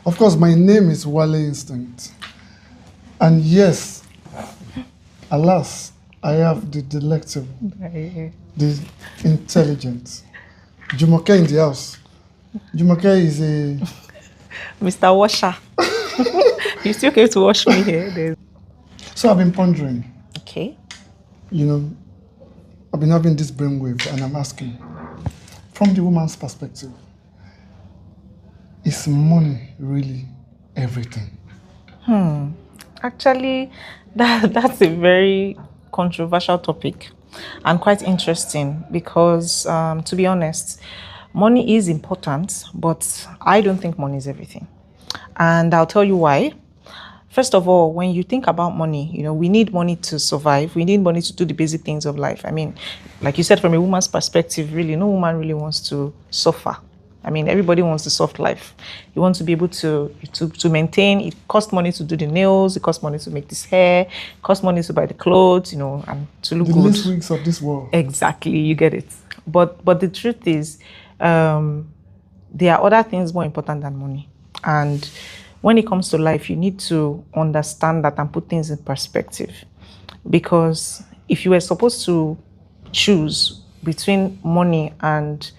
Of course, my name is Waleinstinct. And yes, alas, I have the delectable, the intelligent. Jumoke in the house. Jumoke is a... Mr. Washer. You still came to wash me here. So I've been pondering. Okay. You know, I've been having this brainwave and I'm asking, from the woman's perspective, is money really everything? Actually, that's a very controversial topic and quite interesting because, to be honest, money is important, but I don't think money is everything. And I'll tell you why. First of all, when you think about money, you know, we need money to survive. We need money to do the basic things of life. I mean, like you said, from a woman's perspective, really, no woman really wants to suffer. I mean, everybody wants a soft life. You want to be able to maintain. It costs money to do the nails. It costs money to make this hair. It costs money to buy the clothes, you know, and to look good. The least wigs of this world. Exactly, you get it. But the truth is, there are other things more important than money. And when it comes to life, you need to understand that and put things in perspective. Because if you were supposed to choose between money and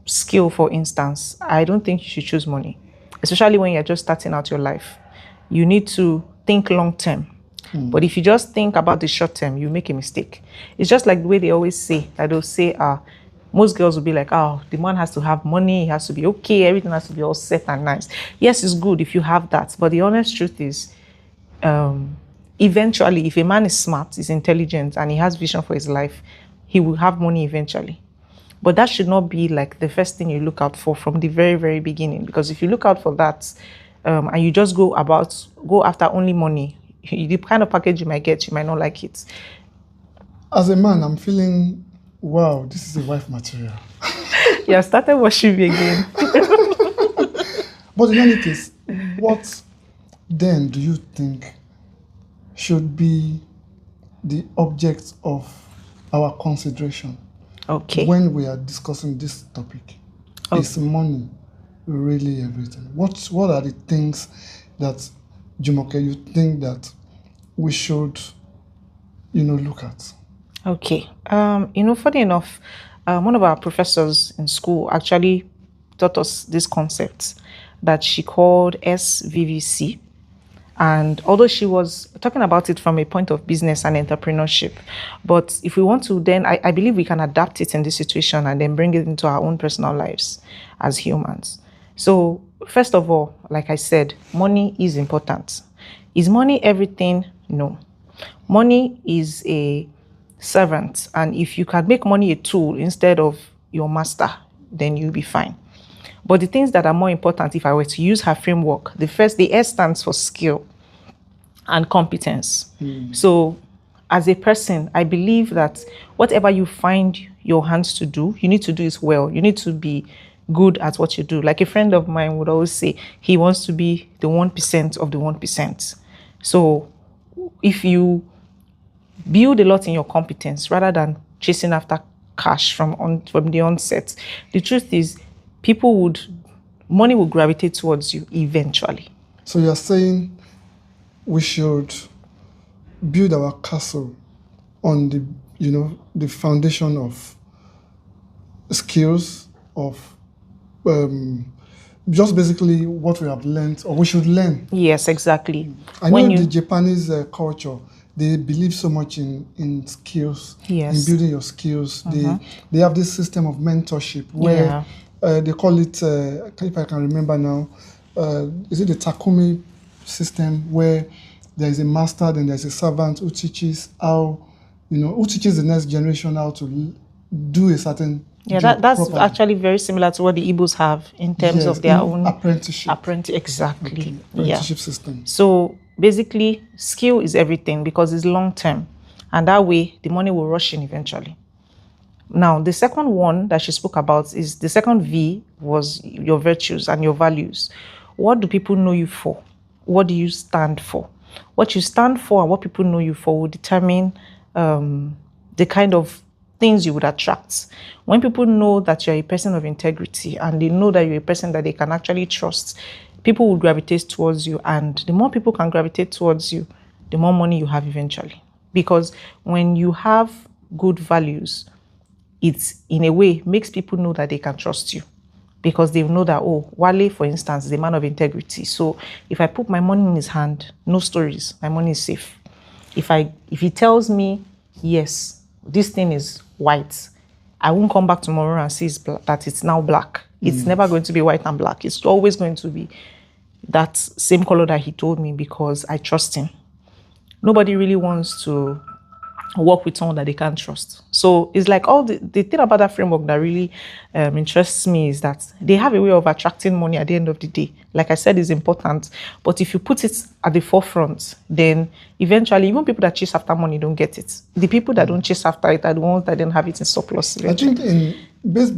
skill, for instance, I don't think you should choose money, especially when you're just starting out your life. You need to think long term. But if you just think about the short term, you make a mistake. It's just like the way they always say, that they'll say, most girls will be like, the man has to have money, he has to be okay, everything has to be all set and nice. Yes, it's good if you have that, but the honest truth is, eventually, if a man is smart, is intelligent, and he has vision for his life, he will have money eventually. But that should not be like the first thing you look out for from the very, very beginning. Because if you look out for that, and you just go after only money, the kind of package you might get, you might not like it. As a man, I'm feeling, wow, this is a wife material. Yeah, started watching me again. But in any case, what then do you think should be the object of our consideration? Okay. When we are discussing this topic, is money really everything? What are the things that, Jumoke, you think that we should, look at? Okay. Funny enough, one of our professors in school actually taught us this concept that she called SVCC. And although she was talking about it from a point of business and entrepreneurship, but if we want to, then I believe we can adapt it in this situation and then bring it into our own personal lives as humans. So first of all, like I said, money is important. Is money everything? No. Money is a servant. And if you can make money a tool instead of your master, then you'll be fine. But the things that are more important, if I were to use her framework, the S stands for skill and competence. So as a person, I believe that whatever you find your hands to do, you need to do it well. You need to be good at what you do. Like a friend of mine would always say, he wants to be the 1% of the 1%. So if you build a lot in your competence rather than chasing after cash from the onset, the truth is, money will gravitate towards you eventually. So you're saying we should build our castle on the foundation of skills, of just basically what we have learned, or we should learn. Yes, exactly. I know the Japanese culture, they believe so much in skills, yes, in building your skills. They have this system of mentorship where they call it, if I can remember now, is it the Takumi system, where there is a master, then there's a servant who teaches who teaches the next generation how to do a certain job that's properly. Actually very similar to what the Igbos have in terms of their own apprenticeship. Exactly. Okay. Apprenticeship system. So basically, skill is everything because it's long term, and that way the money will rush in eventually. Now, the second one that she spoke about is the second V was your virtues and your values. What do people know you for? What do you stand for? What you stand for and what people know you for will determine the kind of things you would attract. When people know that you're a person of integrity and they know that you're a person that they can actually trust, people will gravitate towards you, and the more people can gravitate towards you, the more money you have eventually. Because when you have good values, it in a way makes people know that they can trust you, because they know that, oh, Wale, for instance, is a man of integrity. So if I put my money in his hand, no stories, my money is safe. If he tells me, yes, this thing is white, I won't come back tomorrow and see that it's now black. It's never going to be white and black. It's always going to be that same color that he told me, because I trust him. Nobody really wants to work with someone that they can't trust. So it's like all the thing about that framework that really interests me is that they have a way of attracting money at the end of the day. Like I said, it's important. But if you put it at the forefront, then eventually even people that chase after money don't get it. The people that don't chase after it are the ones that don't have it in surplus. Eventually. I think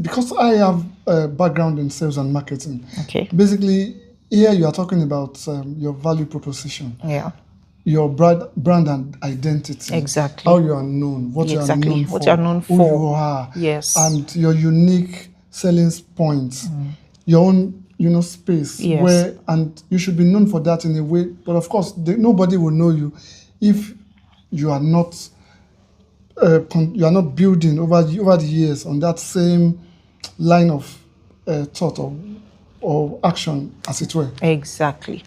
because I have a background in sales and marketing. Okay. Basically, here you are talking about your value proposition. Yeah. Your brand and identity. Exactly. How you are known, what you are known for. What you are known for. Who you are. Yes. And your unique selling points. Your own, space. Yes. And you should be known for that in a way. But of course, nobody will know you if you are not building over the years on that same line of thought or action, as it were. Exactly.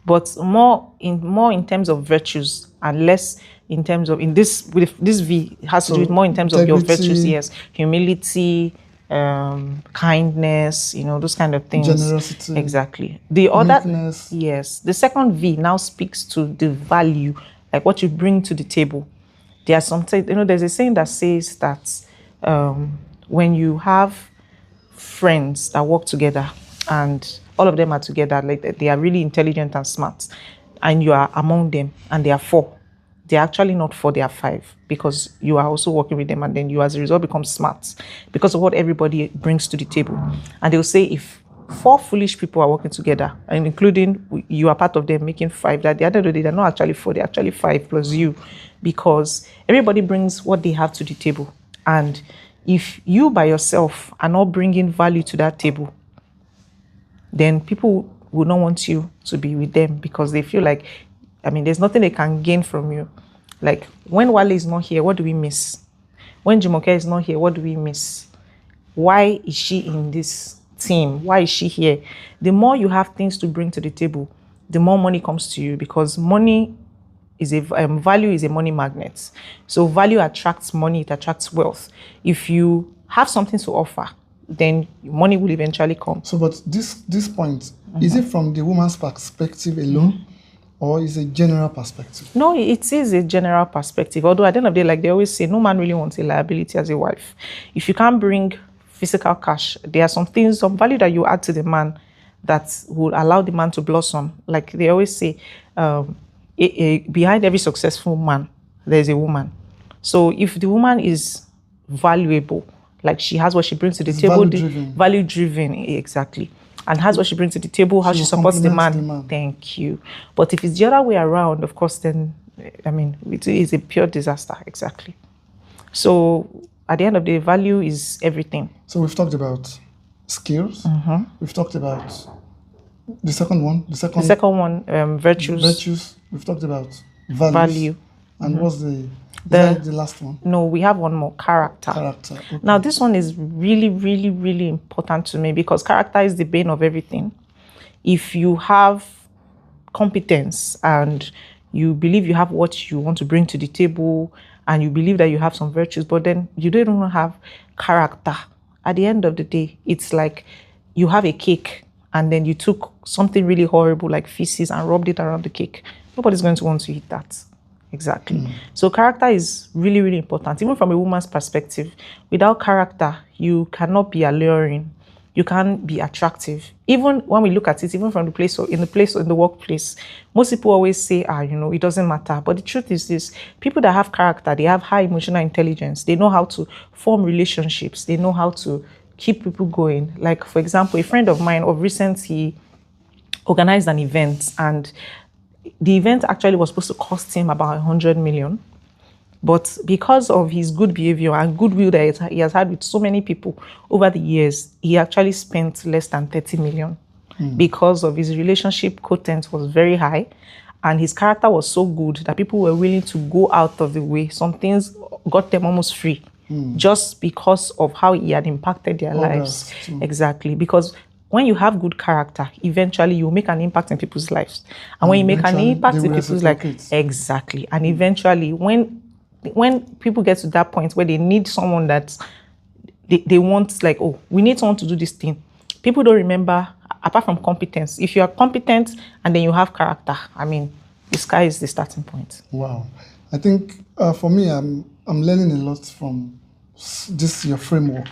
But more in terms of virtues, and less in terms of this V has to do with more in terms of your virtues. Yes, humility, kindness, those kind of things. Generosity. Exactly. The other, meekness. yes, the second V now speaks to the value, like what you bring to the table. There are sometimes, there's a saying that says that when you have friends that work together and all of them are together, like they are really intelligent and smart, and you are among them, and they are 4. They're actually not 4, they are 5, because you are also working with them, and then you as a result become smart because of what everybody brings to the table. And they'll say if 4 foolish people are working together, and including you are part of them, making 5, that the other day they're not actually 4, they're actually 5 plus you, because everybody brings what they have to the table. And if you by yourself are not bringing value to that table, then people will not want you to be with them, because they feel like, there's nothing they can gain from you. Like when Wale is not here, what do we miss? When Jumoke is not here, what do we miss? Why is she in this team? Why is she here? The more you have things to bring to the table, the more money comes to you, because money is value is a money magnet. So value attracts money, it attracts wealth. If you have something to offer, then money will eventually come. So, but this point, is it from the woman's perspective alone, or is it a general perspective? No, it is a general perspective. Although at the end of the day, like they always say, no man really wants a liability as a wife. If you can't bring physical cash, there are some things, some value that you add to the man that will allow the man to blossom. Like they always say, behind every successful man, there's a woman. So if the woman is valuable, like she has what she brings to the table, value driven, exactly, and has what she brings to the table, how she supports the man. Thank you. But if it's the other way around, of course, then it is a pure disaster. Exactly. So at the end of the day, value is everything. So we've talked about skills. We've talked about the second one. The second one, virtues. Virtues. We've talked about value. And what's the last one? No, we have one more, character. Okay. Now, this one is really, really, really important to me, because character is the bane of everything. If you have competence and you believe you have what you want to bring to the table, and you believe that you have some virtues, but then you don't even have character, at the end of the day, it's like you have a cake and then you took something really horrible like feces and rubbed it around the cake. Nobody's going to want to eat that. Exactly. So character is really, really important. Even from a woman's perspective, without character, you cannot be alluring. You can't be attractive. Even when we look at it, even from the place or in the workplace, most people always say, it doesn't matter. But the truth is this: people that have character, they have high emotional intelligence. They know how to form relationships. They know how to keep people going. Like, for example, a friend of mine of recent, he organized an event, and the event actually was supposed to cost him about 100 million. But because of his good behavior and goodwill that he has had with so many people over the years, he actually spent less than 30 million. because of his relationship quotient was very high, and his character was so good that people were willing to go out of the way. Some things got them almost free, just because of how he had impacted their lives. Exactly, because when you have good character, eventually you make an impact in people's lives. And when you make an impact in people's lives, exactly. And eventually, when people get to that point where they need someone that they want, like, oh, we need someone to do this thing. People don't remember, apart from competence. If you are competent and then you have character, I mean, the sky is the starting point. Wow. I think for me, I'm learning a lot from this, your framework.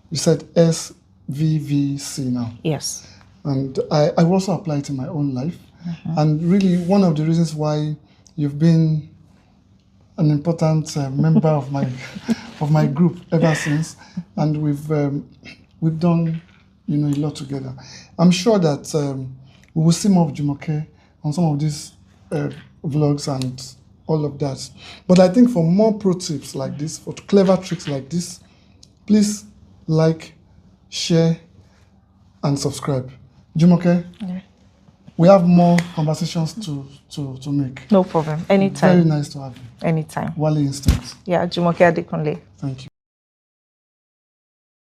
You said SVVC now. Yes. And I also apply it in my own life. And really, one of the reasons why you've been an important member of my group ever since, and we've done, a lot together. I'm sure that we will see more of Jumoke on some of these vlogs and all of that. But I think for more pro tips like this, for clever tricks like this, please like, share, and subscribe. Jumoke, we have more conversations to make. No problem. Anytime. Very nice to have you. Anytime. Waleinstinct. Yeah, Jumoke Adekunle. Thank you.